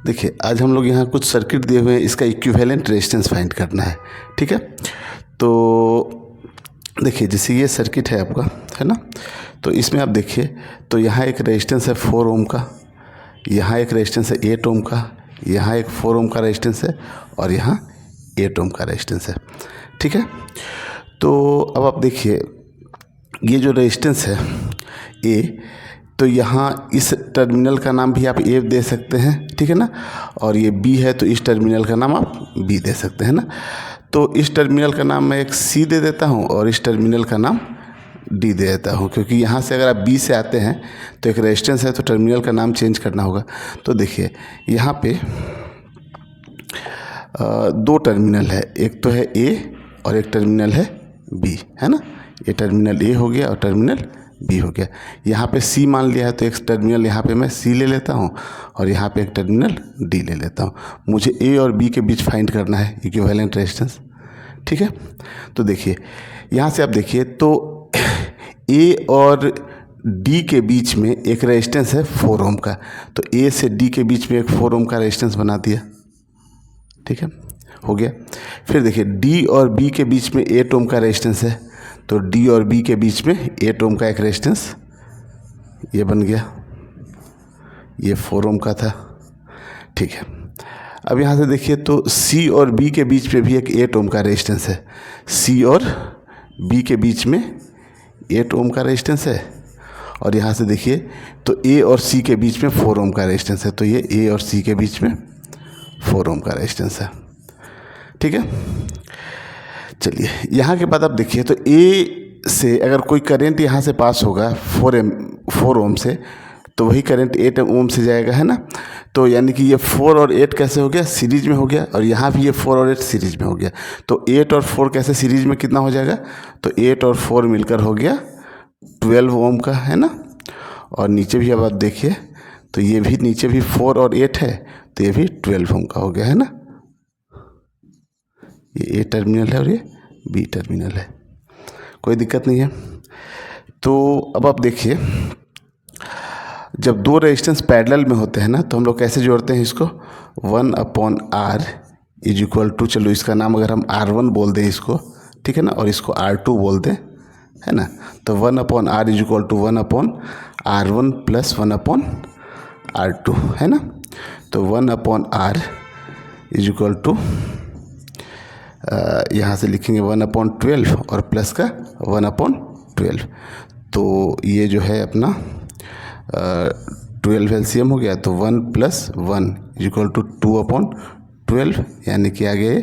देखिए आज हम लोग यहाँ कुछ सर्किट दिए हुए हैं, इसका इक्विवेलेंट रेजिस्टेंस फाइंड करना है। ठीक है, तो देखिए जैसे ये सर्किट है आपका, है ना, तो इसमें आप देखिए तो यहाँ एक रेजिस्टेंस है 4 ओम का, यहाँ एक रेजिस्टेंस है 8 ओम का, यहाँ एक 4 ओम का रेजिस्टेंस है और यहाँ 8 ओम का रेजिस्टेंस है। ठीक है, तो अब आप देखिए ये जो रेजिस्टेंस है ए, तो यहाँ इस टर्मिनल का नाम भी आप ए दे सकते हैं, ठीक है ना, और ये बी है तो इस टर्मिनल का नाम आप बी दे सकते हैं ना। तो इस टर्मिनल का नाम मैं एक सी दे देता हूँ और इस टर्मिनल का नाम डी दे देता हूँ, क्योंकि यहाँ से अगर आप बी से आते हैं तो एक रेजिस्टेंस है तो टर्मिनल का नाम चेंज करना होगा। तो देखिए यहाँ पे दो टर्मिनल है, एक तो है ए और एक टर्मिनल है बी, है ना। ये टर्मिनल ए हो गया और टर्मिनल बी हो गया। यहाँ पे सी मान लिया है तो एक टर्मिनल यहाँ पे मैं सी ले लेता हूँ और यहाँ पे एक टर्मिनल डी ले लेता हूँ। मुझे ए और बी के बीच फाइंड करना है इक्विवेलेंट रेजिस्टेंस। ठीक है, तो देखिए यहाँ से आप देखिए तो ए और डी के बीच में एक रेजिस्टेंस है 4 ओम का, तो ए से डी के बीच में एक 4 ओम का रेजिस्टेंस बना दिया। ठीक है, हो गया। फिर देखिए डी और बी के बीच में 8 ओम का रेजिस्टेंस है, तो डी और बी के बीच में 8 ओम का एक रेजिस्टेंस ये बन गया, ये 4 ओम का था। ठीक है, अब यहाँ से देखिए तो सी और बी के बीच में भी एक 8 ओम का रेजिस्टेंस है, सी और बी के बीच में 8 ओम का रेजिस्टेंस है। और यहाँ से देखिए तो ए और सी के बीच में 4 ओम का रेजिस्टेंस है, तो ये ए और सी के बीच में 4 ओम का रेजिस्टेंस है। ठीक है, चलिए यहाँ के बाद आप देखिए तो ए से अगर कोई करंट यहाँ से पास होगा 4 ओम से, तो वही करंट 8 ओम से जाएगा, है ना। तो यानी कि ये 4 और 8 कैसे हो गया, सीरीज में हो गया, और यहाँ भी ये 4 और 8 सीरीज में हो गया। तो 8 और 4 कैसे सीरीज में कितना हो जाएगा, तो 8 और 4 मिलकर हो गया 12 ओम का, है ना। और नीचे भी अब आप देखिए तो ये भी नीचे भी 4 और 8 है, तो ये भी 12 ओम का हो गया, है ना। ये ए टर्मिनल है और ये बी टर्मिनल है, कोई दिक्कत नहीं है। तो अब आप देखिए जब दो रेजिस्टेंस पैरेलल में होते हैं ना, तो हम लोग कैसे जोड़ते हैं इसको, 1/R इज इक्वल टू, चलो इसका नाम अगर हम R1 बोल दें इसको, ठीक है ना, और इसको R2 बोल दें, है ना, तो 1/R is equal to 1/R1 plus 1/R2, है ना। तो 1/R इज इक्वल टू यहाँ से लिखेंगे 1/12 और प्लस का 1/12, तो ये जो है अपना 12 एलसीएम हो गया, तो 1 + 1 इज इक्वल टू 2/12, यानी कि आ गए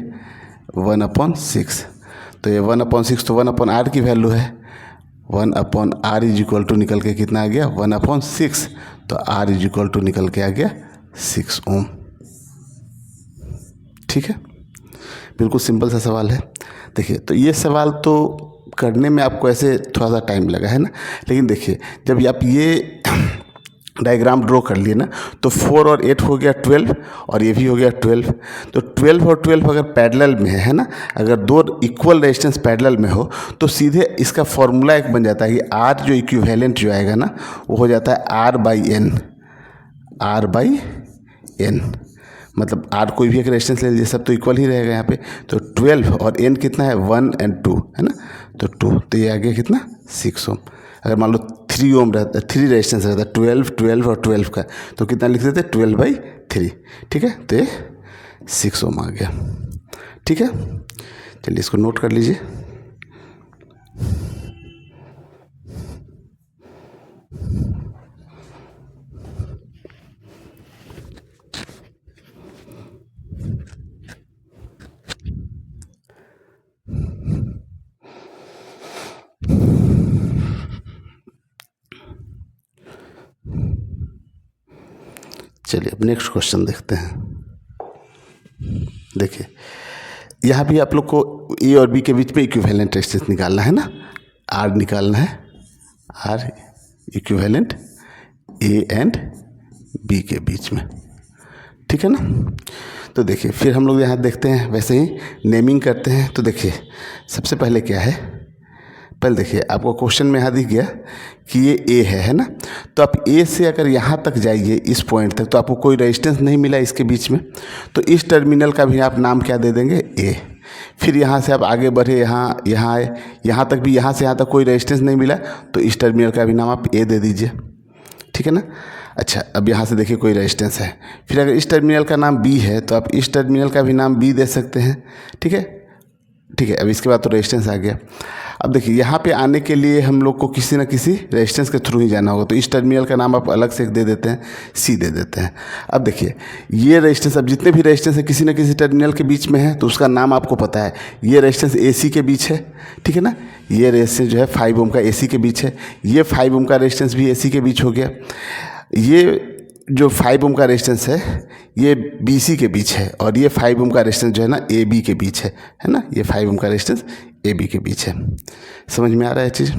1/6। तो ये 1/6 तो 1/R की वैल्यू है, 1/R इज इक्वल टू निकल के कितना आ गया 1/6, तो R इज इक्वल टू निकल के आ गया 6 ओम। ठीक है, बिल्कुल सिंपल सा सवाल है। देखिए तो ये सवाल तो करने में आपको ऐसे थोड़ा सा टाइम लगा, है ना, लेकिन देखिए जब आप ये डायग्राम ड्रॉ कर लिए ना, तो 4 और 8 हो गया 12 और ये भी हो गया 12, तो 12 और 12 अगर पैरेलल में है ना, अगर दो इक्वल रेजिस्टेंस पैरेलल में हो तो सीधे इसका फॉर्मूला एक बन जाता है कि R जो इक्विवेलेंट जो आएगा ना, वो हो जाता है R/N, R/N, मतलब R कोई भी एक रेजिस्टेंस ले लीजिए, सब तो इक्वल ही रहेगा यहाँ पे। तो 12 और N कितना है 1 और 2, है ना, तो 2, तो ये आ गया कितना 6 ओम। अगर मान लो 3 ओम रहता, 3 रेजिस्टेंस रहता, 12, 12 और 12 का, तो कितना लिख देते 12/3। ठीक है, तो ये 6 ओम आ गया। ठीक है, चलिए इसको नोट कर लीजिए। चलिए अब नेक्स्ट क्वेश्चन देखते हैं। देखिए यहाँ भी आप लोग को ए और बी के बीच में इक्विवेलेंट रेजिस्टेंस निकालना है ना, R निकालना है, R equivalent A and B के बीच में। ठीक है ना, तो देखिए फिर हम लोग यहाँ देखते हैं, वैसे ही नेमिंग करते हैं। तो देखिए सबसे पहले क्या है, पहले देखिए, आपको क्वेश्चन में यहाँ दिख गया कि ये ए है ना। तो आप ए से अगर यहाँ तक जाइए इस पॉइंट तक, तो आपको कोई रेजिस्टेंस नहीं मिला इसके बीच में, तो इस टर्मिनल का भी आप नाम क्या दे देंगे, ए। फिर यहाँ से आप आगे बढ़े, यहाँ आए, यहाँ तक भी, यहाँ से यहाँ तक कोई रेजिस्टेंस नहीं मिला, तो इस टर्मिनल का भी नाम आप ए दे दीजिए, ठीक है ना। अच्छा, अब यहाँ से देखिए कोई रेजिस्टेंस है, फिर अगर इस टर्मिनल का नाम बी है तो आप इस टर्मिनल का भी नाम बी दे सकते हैं, ठीक है। ठीक है, अब इसके बाद तो रेजिस्टेंस आ गया। अब देखिए, यहाँ पे आने के लिए हम लोग को किसी न किसी रेजिस्टेंस के थ्रू ही जाना होगा, तो इस टर्मिनल का नाम आप अलग से दे देते हैं, सी दे देते हैं। अब देखिए, ये रेजिस्टेंस, अब जितने भी रेजिस्टेंस है किसी न किसी टर्मिनल के बीच में है, तो उसका नाम आपको पता है। ये रेजिस्टेंस ए सी के बीच है, ठीक है ना। ये रेजिस्टेंस जो है 5 ओम का ए सी के बीच है, ये 5 ओम का रेजिस्टेंस भी ए सी के बीच हो गया। ये जो 5 ओम का रेजिस्टेंस है ये बी सी के बीच है, और ये 5 ओम का रेजिस्टेंस जो है ना ए बी के बीच है ना। ये 5 ओम का रेजिस्टेंस ए बी के बीच है। समझ में आ रहा है चीज़।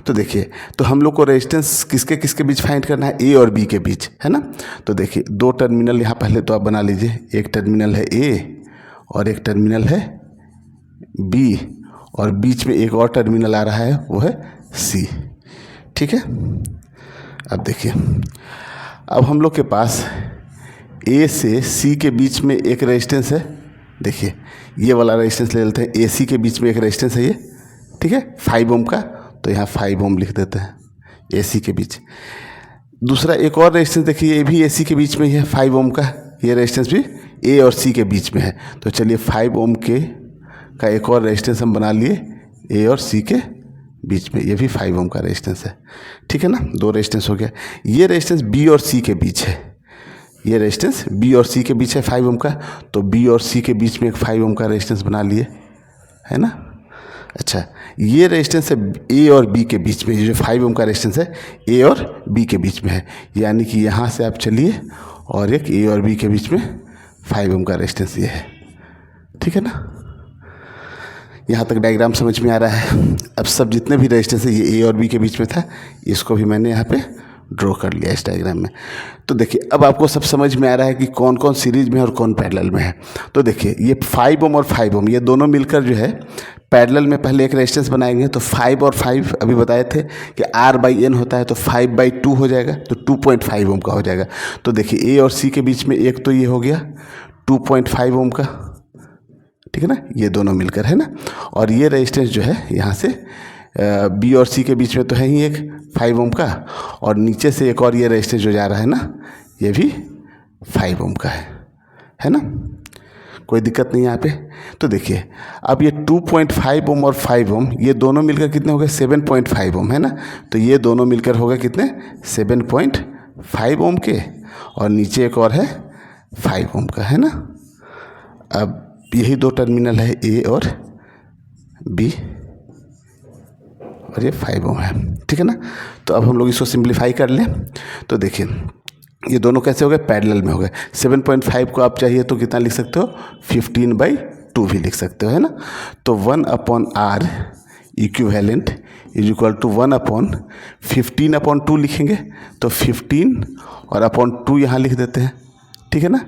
तो देखिए, तो हम लोग को रेजिस्टेंस किसके किसके बीच फाइंड करना है, ए और बी के बीच, है ना। तो देखिए, दो टर्मिनल यहाँ पहले तो आप बना लीजिए, एक टर्मिनल है ए और एक टर्मिनल है बी, और बीच में एक और टर्मिनल आ रहा है वो है सी, ठीक है। अब देखिए, अब हम लोग के पास ए से सी के बीच में एक रेजिस्टेंस है। देखिए, ये वाला रेजिस्टेंस ले लेते हैं, ए सी के बीच में एक रेजिस्टेंस है ये, ठीक है, 5 ओम का, तो यहाँ 5 ओम लिख देते हैं ए सी के बीच। दूसरा एक और रेजिस्टेंस देखिए, ये भी ए सी के बीच में ही है, 5 ओम का, ये रेजिस्टेंस भी ए और सी के बीच में है। तो चलिए 5 ओम के का एक और रेजिस्टेंस हम बना लिए ए और सी के बीच में, ये भी 5 ओम का रेजिस्टेंस है, ठीक है ना। दो रेजिस्टेंस हो गया। ये रेजिस्टेंस बी और सी के बीच है, ये रेजिस्टेंस बी और सी के बीच है 5 ओम का, तो बी और सी के बीच में एक 5 ओम का रेजिस्टेंस बना लिए, है ना। अच्छा, ये रेजिस्टेंस है ए और बी के बीच में, ये जो 5 ओम का रेजिस्टेंस है ए और बी के बीच में है, यानी कि यहाँ से आप चलिए और एक ए और बी के बीच में 5 ओम का रेजिस्टेंस ये है, ठीक है ना। यहाँ तक डायग्राम समझ में आ रहा है। अब सब जितने भी रेजिस्टेंस है ये ए और बी के बीच में था, इसको भी मैंने यहाँ पे ड्रॉ कर लिया इस डायग्राम में। तो देखिए, अब आपको सब समझ में आ रहा है कि कौन कौन सीरीज में और कौन पैरेलल में है। तो देखिए, ये 5 ओम और 5 ओम ये दोनों मिलकर जो है पैरेलल में पहले एक रेजिस्टेंस बनाएंगे। तो 5 और 5 अभी बताए थे कि R/N होता है, तो 5/2 हो जाएगा, तो 2.5 ओम का हो जाएगा। तो देखिए, ए और सी के बीच में एक तो ये हो गया 2.5 ओम का, ठीक है ना, ये दोनों मिलकर, है ना। और ये रेजिस्टेंस जो है यहाँ से बी और सी के बीच में तो है ही एक 5 ओम का, और नीचे से एक और ये रेजिस्टेंस जो जा रहा है ना, ये भी 5 ओम का है ना। कोई दिक्कत नहीं यहाँ पे। तो देखिए, अब ये 2.5 ओम और 5 ओम ये दोनों मिलकर कितने हो गए, 7.5 ओम, है ना। तो ये दोनों मिलकर हो गए कितने, 7.5 ओम के, और नीचे एक और है 5 ओम का, है ना। अब यही दो टर्मिनल है ए और बी, और ये 5 ओम है, ठीक है ना। तो अब हम लोग इसको सिंप्लीफाई कर लें। तो देखिए, ये दोनों कैसे हो गए, पैरेलल में हो गए। 7.5 को आप चाहिए तो कितना लिख सकते हो, 15/2 भी लिख सकते हो, है ना। तो 1/R equivalent is equal to 1/15/2 लिखेंगे। तो 15 और अपॉन 2 यहाँ लिख देते हैं, ठीक है ना।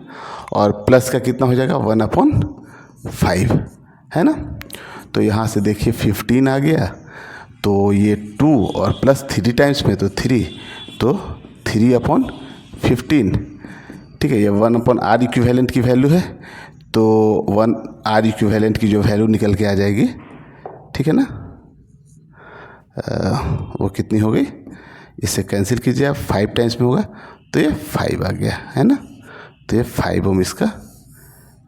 और प्लस का कितना हो जाएगा, 1/5, है ना। तो यहाँ से देखिए 15 आ गया, तो ये 2 और प्लस 3 टाइम्स में तो 3, तो 3/15, ठीक है। ये 1/R इक्विवेलेंट की वैल्यू है, तो 1R इक्विवेलेंट की जो वैल्यू निकल के आ जाएगी, ठीक है ना। वो कितनी हो गई, इससे कैंसिल कीजिए आप, 5 टाइम्स में होगा, तो ये 5 आ गया, है ना। तो ये 5 ओम इसका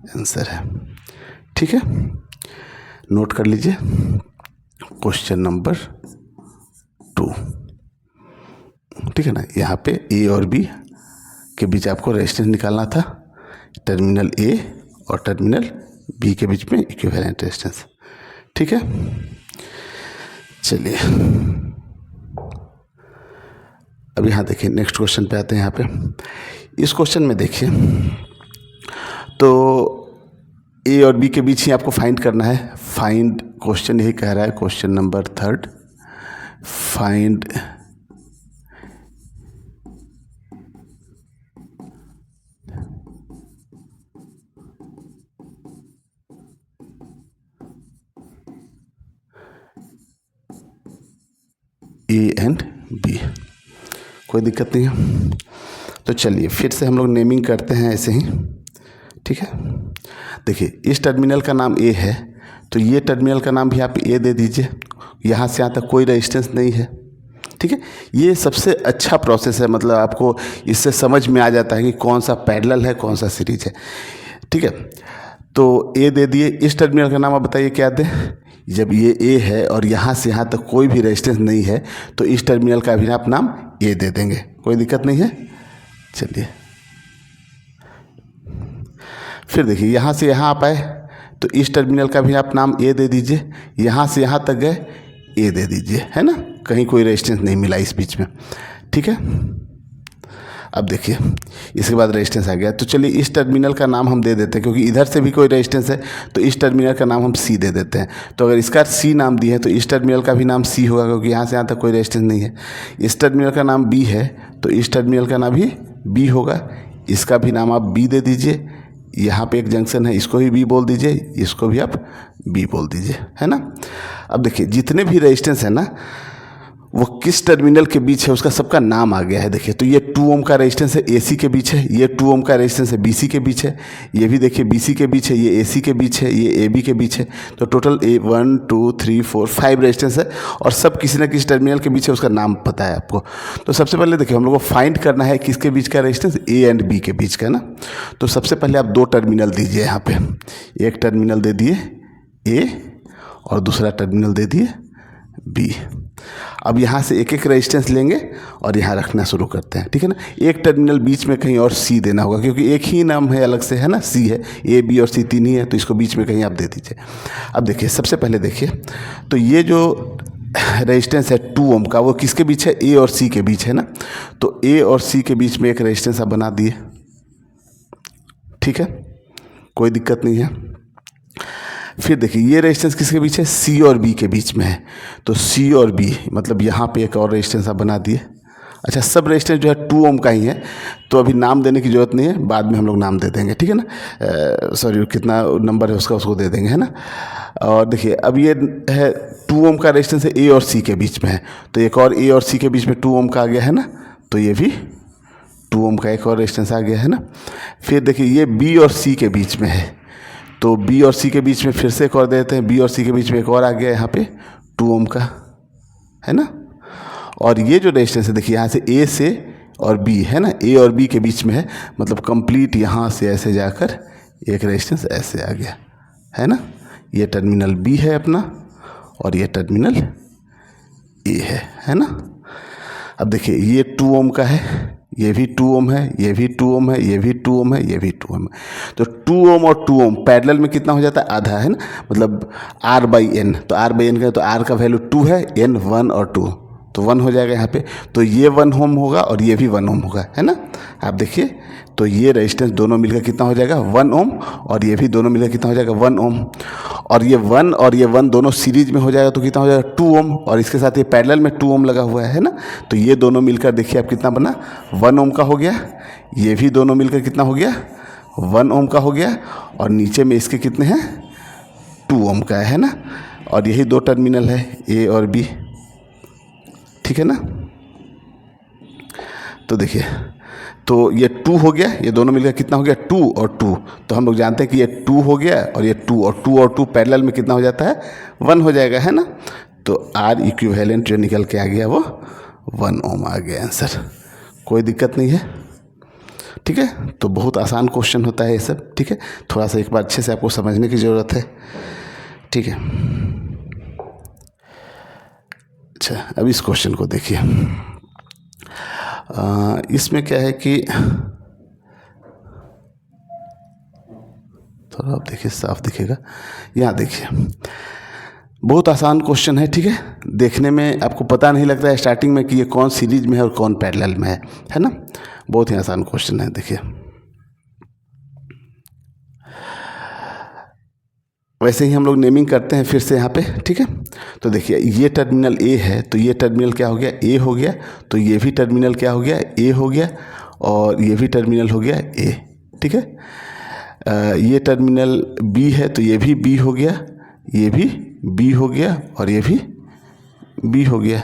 आंसर है, ठीक है। नोट कर लीजिए क्वेश्चन नंबर 2, ठीक है ना। यहाँ पे ए और बी के बीच आपको रेजिस्टेंस निकालना था, टर्मिनल ए और टर्मिनल बी के बीच में इक्विवेलेंट रेजिस्टेंस, ठीक है। चलिए, अब यहाँ देखिए नेक्स्ट क्वेश्चन पे आते हैं। यहाँ पे इस क्वेश्चन में देखिए, तो ए और बी के बीच ही आपको फाइंड करना है। फाइंड, क्वेश्चन यही कह रहा है, question number 3, find A and B, कोई दिक्कत नहीं है। तो चलिए फिर से हम लोग नेमिंग करते हैं ऐसे ही, ठीक है। देखिए इस टर्मिनल का नाम ए है, तो ये टर्मिनल का नाम भी आप ए दे दीजिए। यहाँ से यहाँ तक कोई रेजिस्टेंस नहीं है, ठीक है। ये सबसे अच्छा प्रोसेस है, मतलब आपको इससे समझ में आ जाता है कि कौन सा पैरेलल है कौन सा सीरीज है, ठीक है। तो ए दे दिए। इस टर्मिनल का नाम आप बताइए क्या दें। जब ये ए है और यहाँ से यहाँ तक कोई भी रेजिस्टेंस नहीं है तो इस टर्मिनल का भी आप नाम ए दे देंगे, कोई दिक्कत नहीं है। चलिए फिर देखिए यहाँ से यहाँ आप आए तो इस टर्मिनल का भी आप नाम ए दे दीजिए। यहाँ से यहाँ तक गए ए दे दीजिए, है ना, कहीं कोई रेजिस्टेंस नहीं मिला इस बीच में, ठीक है। अब देखिए इसके बाद रेजिस्टेंस आ गया, तो चलिए इस टर्मिनल का नाम हम दे देते हैं, क्योंकि इधर से भी कोई रेजिस्टेंस है तो इस टर्मिनल का नाम हम सी दे देते हैं। तो अगर इसका सी नाम दिया है तो इस टर्मिनल का भी नाम सी होगा, क्योंकि यहाँ से यहाँ तक कोई रेजिस्टेंस नहीं है। इस टर्मिनल का नाम बी है तो इस टर्मिनल का नाम भी बी होगा, इसका भी नाम आप बी दे दीजिए। यहाँ पे एक जंक्शन है, इसको भी बी बोल दीजिए, इसको भी आप बी बोल दीजिए, है ना। अब देखिए जितने भी रेजिस्टेंस है ना वो किस टर्मिनल के बीच है उसका सबका नाम आ गया है। देखिए तो ये 2 ओम का रेजिस्टेंस है AC के बीच है, ये 2 ओम का रेजिस्टेंस है BC के बीच है, ये भी देखिए BC के बीच है, ये AC के बीच है, ये AB के बीच है। तो टोटल 1 2 3 4 5 रेजिस्टेंस है और सब किसी न किसी टर्मिनल के बीच है, उसका नाम पता है आपको। तो सबसे पहले देखिए हम लोग को फाइंड करना है किसके बीच का रेजिस्टेंस, A एंड B के बीच का ना। तो सबसे पहले आप 2 टर्मिनल दीजिए यहाँ पे, एक टर्मिनल दे दिए A और दूसरा टर्मिनल दे दिए B। अब यहाँ से एक एक रेजिस्टेंस लेंगे और यहाँ रखना शुरू करते हैं, ठीक है ना। एक टर्मिनल बीच में कहीं और C देना होगा, क्योंकि एक ही नाम है अलग से, है ना, C है, A B और C 3 ही है, तो इसको बीच में कहीं आप दे दीजिए। अब देखिए सबसे पहले देखिए तो ये जो रेजिस्टेंस है 2 ओम का वो किसके बीच है, A और C के बीच है ना। तो A और C के बीच में एक रेजिस्टेंस आप बना दिए, ठीक है, कोई दिक्कत नहीं है। फिर देखिए ये रेजिस्टेंस किसके बीच है, C और B के बीच में है। तो C और B मतलब यहाँ पे एक और रेजिस्टेंस आप बना दिए। अच्छा सब रेजिस्टेंस जो है 2 ओम का ही है, तो अभी नाम देने की ज़रूरत नहीं है, बाद में हम लोग नाम दे देंगे, ठीक है ना। सॉरी कितना नंबर है उसका उसको दे देंगे, है ना। और देखिए अब ये है 2 ओम का रेजिस्टेंस है A और C के बीच में है, तो एक और A और C के बीच में 2 ओम का आ गया है ना, तो ये भी 2 ओम का एक और रेजिस्टेंस आ गया है ना। फिर देखिए ये B और C के बीच में है, तो B और C के बीच में फिर से एक और देते हैं, B और C के बीच में एक और आ गया यहाँ पे 2 ओम का, है ना। और ये जो रेजिस्टेंस है देखिए यहाँ से A से और B है ना, A और B के बीच में है, मतलब कंप्लीट यहाँ से ऐसे जाकर एक रेजिस्टेंस ऐसे आ गया, है ना। ये टर्मिनल B है अपना और ये टर्मिनल A है ना। अब देखिए ये 2 ओम का है, ये भी 2 ओम है, ये भी 2 ओम है, ये भी 2 ओम है, ये भी 2 ओम है। तो 2 ओम और 2 ओम पैरेलल में कितना हो जाता है, आधा, है ना, मतलब R/N। तो R/N का तो R का वैल्यू 2 है, N 1 और 2, तो 1 हो जाएगा यहाँ पे। तो ये 1 ओम होगा और ये भी 1 ओम होगा, है ना। आप देखिए तो ये रेजिस्टेंस दोनों मिलकर कितना हो जाएगा 1 ओम, और ये भी दोनों मिलकर कितना हो जाएगा 1 ओम। और ये 1 और ये 1 दोनों सीरीज में हो जाएगा तो कितना हो जाएगा 2 ओम, और इसके साथ ये पैरेलल में 2 ओम लगा हुआ है ना। तो ये दोनों मिलकर देखिए आप कितना बना 1 ओम का हो गया, ये भी दोनों मिलकर कितना हो गया 1 ओम का हो गया, और नीचे में इसके कितने हैं 2 ओम का है ना। और यही 2 टर्मिनल है A और B, ठीक है ना। तो देखिए तो ये 2 हो गया, ये दोनों मिलकर कितना हो गया 2 और 2। तो हम लोग जानते हैं कि ये 2 हो गया और ये 2 और 2 और 2 पैरेलल में कितना हो जाता है 1 हो जाएगा, है ना। तो R इक्विवेलेंट जो निकल के आ गया वो 1 ओम आ गया आंसर, कोई दिक्कत नहीं है, ठीक है। तो बहुत आसान क्वेश्चन होता है ये सब, ठीक है। थोड़ा सा एक बार अच्छे से आपको समझने की ज़रूरत है, ठीक है। अच्छा अब इस क्वेश्चन को देखिए, इसमें क्या है कि थोड़ा आप देखिए साफ दिखेगा, यहाँ देखिए बहुत आसान क्वेश्चन है, ठीक है। देखने में आपको पता नहीं लगता है स्टार्टिंग में कि ये कौन सीरीज में है और कौन पैरेलल में है ना। बहुत ही आसान क्वेश्चन है। देखिए वैसे ही हम लोग नेमिंग करते हैं फिर से यहाँ पे, ठीक है। तो देखिए ये टर्मिनल A है, तो ये टर्मिनल क्या हो गया A हो गया, तो ये भी टर्मिनल क्या हो गया A हो गया, और ये भी टर्मिनल हो गया A, ठीक है। ये टर्मिनल B है तो ये भी B हो गया, ये भी B हो गया, और ये भी B हो गया,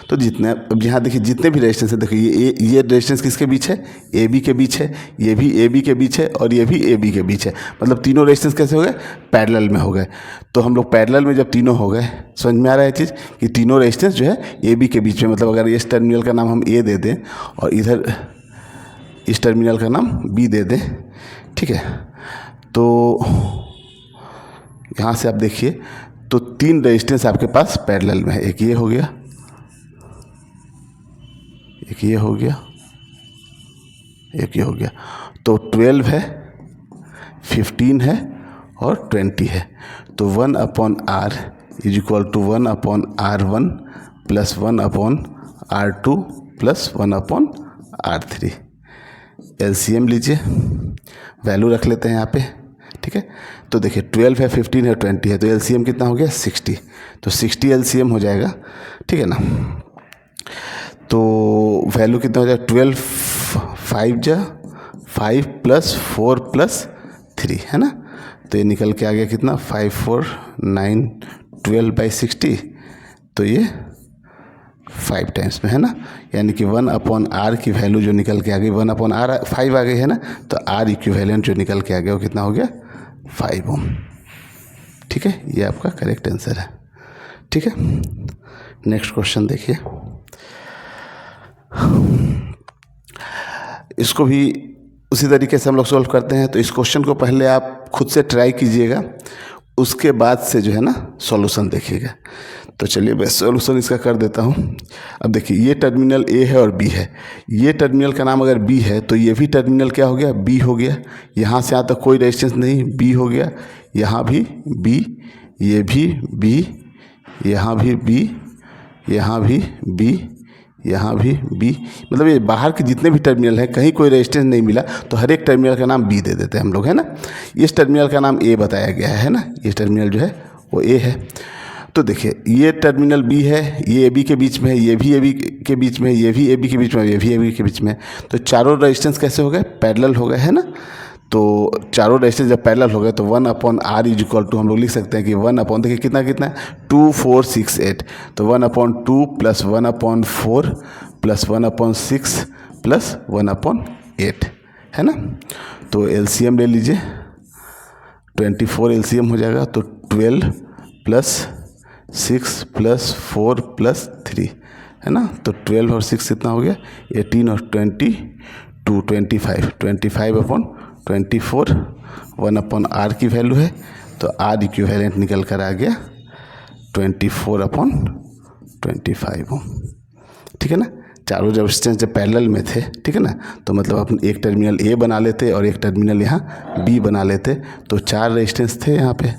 तो जितने, अब यहाँ देखिए जितने भी रेजिस्टेंस है, देखिए ये रेजिस्टेंस किसके बीच है, ए बी के बीच है, ये भी ए बी के बीच है और ये भी ए बी के बीच है। मतलब तीनों रेजिस्टेंस कैसे हो गए, पैरेलल में हो गए। तो हम लोग पैरेलल में जब तीनों हो गए, समझ में आ रहा है चीज़ कि तीनों रेजिस्टेंस जो है ए बी के बीच में, मतलब अगर इस टर्मिनल का नाम हम ए दे दें और इधर इस टर्मिनल का नाम बी दे दें, ठीक है। तो यहाँ से आप देखिए तो तीन रेजिस्टेंस आपके पास पैरेलल में है, एक ये हो गया, एक ये हो गया, एक ये हो गया। तो 12 है, 15 है और 20 है। तो 1/r is equal to 1/r1 plus 1/r2 plus 1/r3। LCM लीजिए, वैल्यू रख लेते हैं यहाँ पे, ठीक है। तो देखिए 12 है, 15 है, 20 है, तो एलसीएम कितना हो गया 60। तो 60 एलसीएम हो जाएगा, ठीक है ना। तो वैल्यू कितना हो जाएगा 12 5 प्लस 4 प्लस 3 है ना। तो ये निकल के आ गया कितना 5 4 9 12/60। तो ये 5 टाइम्स में है ना, यानी कि 1/r की वैल्यू जो निकल के आ गई 1/r 5 आ गई है ना। तो r इक्विवेलेंट जो निकल के आ गया वो कितना हो गया 5 ओम, ठीक है। ये आपका करेक्ट आंसर है, ठीक है। नेक्स्ट क्वेश्चन देखिए, इसको भी उसी तरीके से हम लोग सॉल्व करते हैं। तो इस क्वेश्चन को पहले आप खुद से ट्राई कीजिएगा, उसके बाद से जो है ना सॉल्यूशन देखिएगा। तो चलिए मैं सॉल्यूशन इसका कर देता हूँ। अब देखिए ये टर्मिनल ए है और बी है, ये टर्मिनल का नाम अगर बी है तो ये भी टर्मिनल क्या हो गया बी हो गया। यहाँ से यहाँ तक कोई रेजिस्टेंस नहीं, बी हो गया, यहाँ भी बी, ये भी बी, यहाँ भी बी, यहाँ भी बी, यहाँ भी बी। मतलब ये बाहर के जितने भी टर्मिनल हैं कहीं कोई रेजिस्टेंस नहीं मिला तो हर एक टर्मिनल का नाम बी दे देते हैं हम लोग, है ना। इस टर्मिनल का नाम ए बताया गया है ना, ये टर्मिनल जो है वो ए है। तो देखिए ये टर्मिनल बी है, ये ए बी के बीच में है, ये भी ए बी के बीच में है, ये भी ए बी के बीच में है, ये भी ए बी के बीच में है। तो चारों रेजिस्टेंस कैसे हो गए, पैरेलल हो गए, है ना। तो चारों रेजिस्टेंस जब पैरेलल हो गए तो 1/r इज इक्वल टू हम लोग लिख सकते हैं कि 1/, देखिए कितना कितना है 2 4 6 8। तो 1/2 प्लस 1/4 प्लस 1/6 प्लस 1/8 है ना। तो एलसीएम ले लीजिए, 24 एलसीएम हो जाएगा। तो 12 प्लस 6 प्लस 4 प्लस 3 है ना। तो 12 और 6 कितना हो गया 18 और 20 2 25 25/24 1/r की वैल्यू है। तो r इक्विवेलेंट निकल कर आ गया 24/25, ठीक है ना। चारों रेजिस्टेंस जब पैरेलल में थे, ठीक है ना, तो मतलब अपन एक टर्मिनल ए बना लेते और एक टर्मिनल यहाँ बी बना लेते। तो 4 रेजिस्टेंस थे यहाँ पे,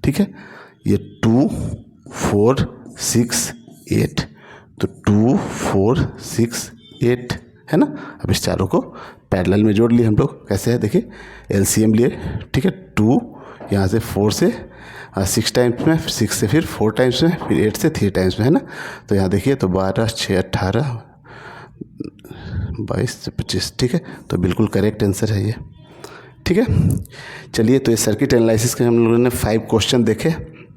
ठीक है। ये 2 4 6 8, तो 2 4 6 8 है ना। अब इस चारों को पैरेलल में जोड़ लिए हम लोग, कैसे है देखिए एलसीएम लिए, ठीक है। 2 यहाँ से 4 से 6 टाइम्स में, 6 से फिर 4 टाइम्स में, फिर 8 से 3 टाइम्स में, है ना। तो यहाँ देखिए तो 12 6 18 22 25, ठीक है। तो बिल्कुल करेक्ट आंसर है ये, ठीक है। चलिए तो ये सर्किट एनालिसिस के हम लोगों ने 5 क्वेश्चन देखे।